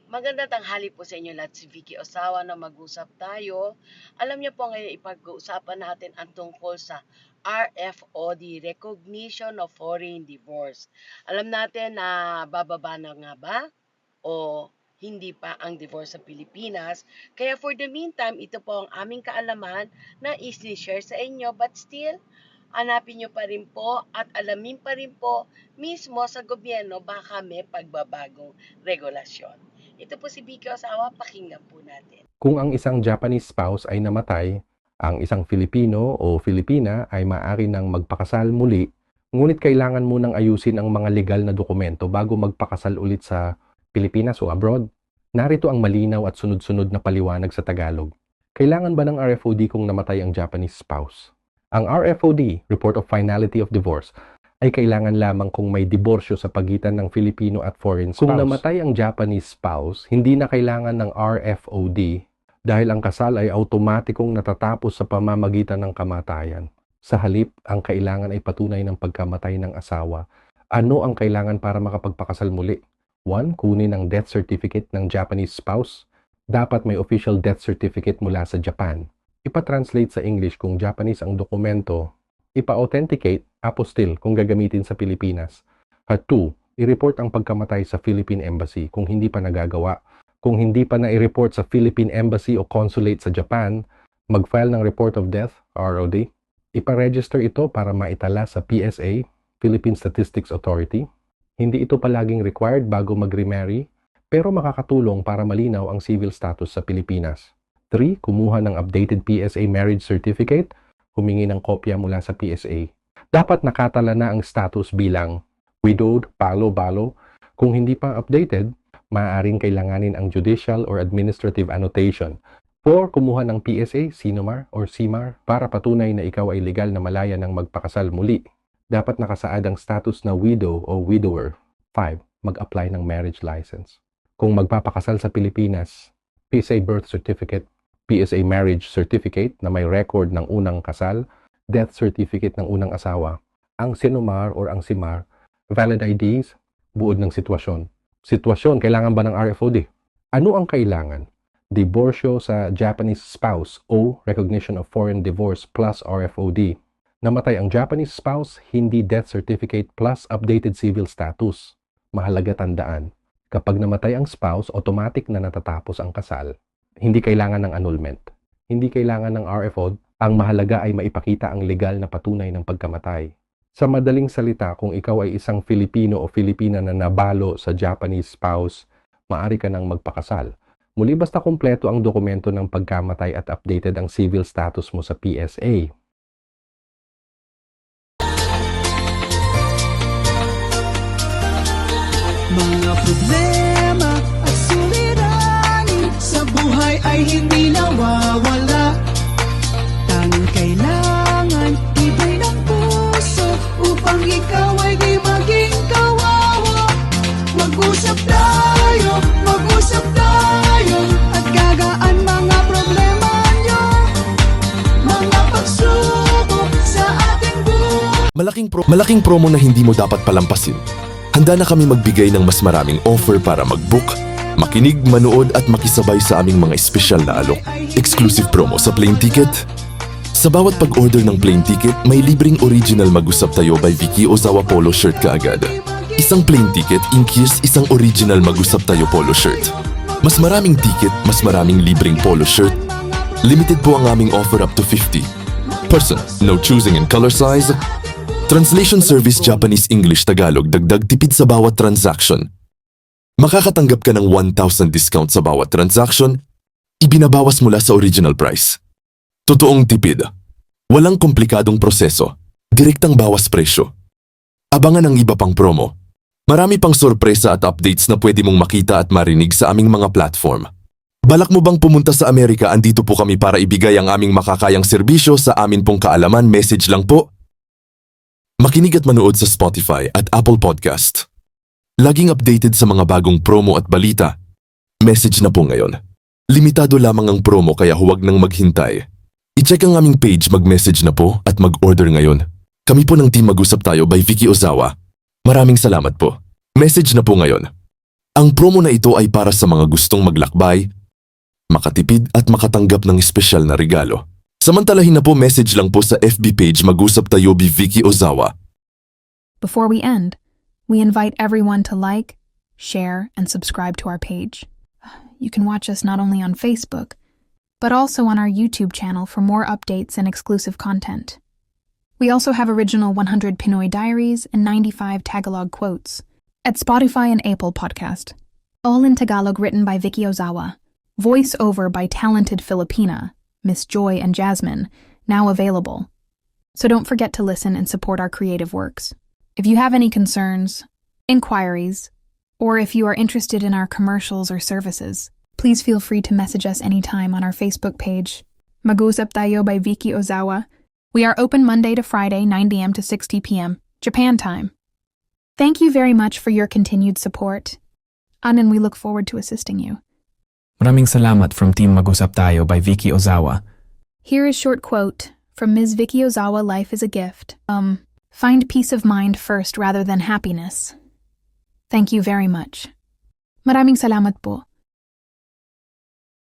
Magandang tanghali po sa inyo lahat, si Vicky Osawa na mag-usap tayo. Alam niyo po ngayon ipag-uusapan natin ang tungkol sa RFOD, Recognition of Foreign Divorce. Alam natin na bababa na nga ba o hindi pa ang divorce sa Pilipinas. Kaya for the meantime, ito po ang aming kaalaman na i-share sa inyo, but still, hanapin nyo pa rin po at alamin pa rin po mismo sa gobyerno baka may pagbabagong regulasyon. Ito po si Vicky Osawa, pakinggan po natin. Kung ang isang Japanese spouse ay namatay, ang isang Filipino o Filipina ay maaari nang magpakasal muli, ngunit kailangan munang ayusin ang mga legal na dokumento bago magpakasal ulit sa Pilipinas o abroad. Narito ang malinaw at sunod-sunod na paliwanag sa Tagalog. Kailangan ba ng RFOD kung namatay ang Japanese spouse? Ang RFOD, Report of Finality of Divorce, ay kailangan lamang kung may diborsyo sa pagitan ng Filipino at foreign spouse. Kung namatay ang Japanese spouse, hindi na kailangan ng RFOD dahil ang kasal ay automatikong natatapos sa pamamagitan ng kamatayan. Sa halip, ang kailangan ay patunay ng pagkamatay ng asawa. Ano ang kailangan para makapagpakasal muli? 1. Kunin ang death certificate ng Japanese spouse. Dapat may official death certificate mula sa Japan. Ipa-translate sa English kung Japanese ang dokumento. Ipa-authenticate, apostille kung gagamitin sa Pilipinas. At 2. I-report ang pagkamatay sa Philippine Embassy kung hindi pa nagagawa. Kung hindi pa na-i-report sa Philippine Embassy o Consulate sa Japan, mag-file ng Report of Death, ROD. Ipa-register ito para maitala sa PSA, Philippine Statistics Authority. Hindi ito palaging required bago mag-remarry, pero makakatulong para malinaw ang civil status sa Pilipinas. 3. Kumuha ng updated PSA marriage certificate, humingi ng kopya mula sa PSA. Dapat nakatala na ang status bilang widowed, balo. Kung hindi pa updated, maaaring kailanganin ang judicial or administrative annotation. 4. Kumuha ng PSA, Sinomar or CMAR para patunay na ikaw ay legal na malaya ng magpakasal muli. Dapat nakasaad ang status na widow o widower. 5. Mag-apply ng marriage license. Kung magpapakasal sa Pilipinas, PSA birth certificate, PSA marriage certificate na may record ng unang kasal, death certificate ng unang asawa, ang Sinomar or ang CMAR, valid IDs, buod ng sitwasyon. Sitwasyon, kailangan ba ng RFOD? Ano ang kailangan? Diborsyo sa Japanese spouse o recognition of foreign divorce plus RFOD. Namatay ang Japanese spouse, hindi death certificate plus updated civil status. Mahalaga tandaan, kapag namatay ang spouse, automatic na natatapos ang kasal. Hindi kailangan ng annulment. Hindi kailangan ng RFOD. Ang mahalaga ay maipakita ang legal na patunay ng pagkamatay. Sa madaling salita, kung ikaw ay isang Filipino o Filipina na nabalo sa Japanese spouse, maaari ka nang magpakasal. Muli basta kumpleto ang dokumento ng pagkamatay at updated ang civil status mo sa PSA. Mga problema at suliranin sa buhay ay hindi nawawala. Tanging kailangan ibay ng puso upang ikaw ay di maging kawawa. Mag-usap tayo at gagaan mga problema nyo. Mga pagsubok sa ating buhay. Malaking promo na hindi mo dapat palampasin. Handa na kami magbigay ng mas maraming offer para mag-book, makinig, manood at makisabay sa aming mga espesyal na alok. Exclusive promo sa plane ticket. Sa bawat pag-order ng plane ticket, may libreng original Mag-usap Tayo by Vicky Osawa polo shirt kaagad. Isang plane ticket includes isang original Mag-usap Tayo polo shirt. Mas maraming ticket, mas maraming libreng polo shirt. Limited po ang aming offer up to 50. Person, no choosing in color size. Translation service Japanese-English Tagalog, dagdag tipid sa bawat transaction. Makakatanggap ka ng 1,000 discount sa bawat transaction, ibinabawas mula sa original price. Totoong tipid. Walang komplikadong proseso. Direktang bawas presyo. Abangan ang iba pang promo. Marami pang sorpresa at updates na pwede mong makita at marinig sa aming mga platform. Balak mo bang pumunta sa Amerika? Andito po kami para ibigay ang aming makakayang serbisyo sa amin pong kaalaman. Message lang po. Makinig at manood sa Spotify at Apple Podcast. Laging updated sa mga bagong promo at balita. Message na po ngayon. Limitado lamang ang promo kaya huwag nang maghintay. I-check ang aming page, mag-message na po at mag-order ngayon. Kami po ng Team Mag-usap Tayo by Vicky Osawa. Maraming salamat po. Message na po ngayon. Ang promo na ito ay para sa mga gustong maglakbay, makatipid at makatanggap ng espesyal na regalo. Samantalahin na po, message lang po sa FB page Mag-usap Tayo by Vicky Ozawa. Before we end, we invite everyone to like, share, and subscribe to our page. You can watch us not only on Facebook, but also on our YouTube channel for more updates and exclusive content. We also have original 100 Pinoy diaries and 95 Tagalog quotes at Spotify and Apple Podcast. All in Tagalog, written by Vicky Ozawa. Voice over by talented Filipina, Miss Joy and Jasmine, now available. So don't forget to listen and support our creative works. If you have any concerns, inquiries, or if you are interested in our commercials or services, please feel free to message us anytime on our Facebook page, Mag-usap Tayo by Vicky Ozawa. We are open Monday to Friday, 9 a.m. to 6 p.m., Japan time. Thank you very much for your continued support. And we look forward to assisting you. Maraming salamat from Team Mag-usap Tayo by Vicky Ozawa. Here is a short quote from Ms. Vicky Ozawa, Life is a Gift. Find peace of mind first rather than happiness. Thank you very much. Maraming salamat po.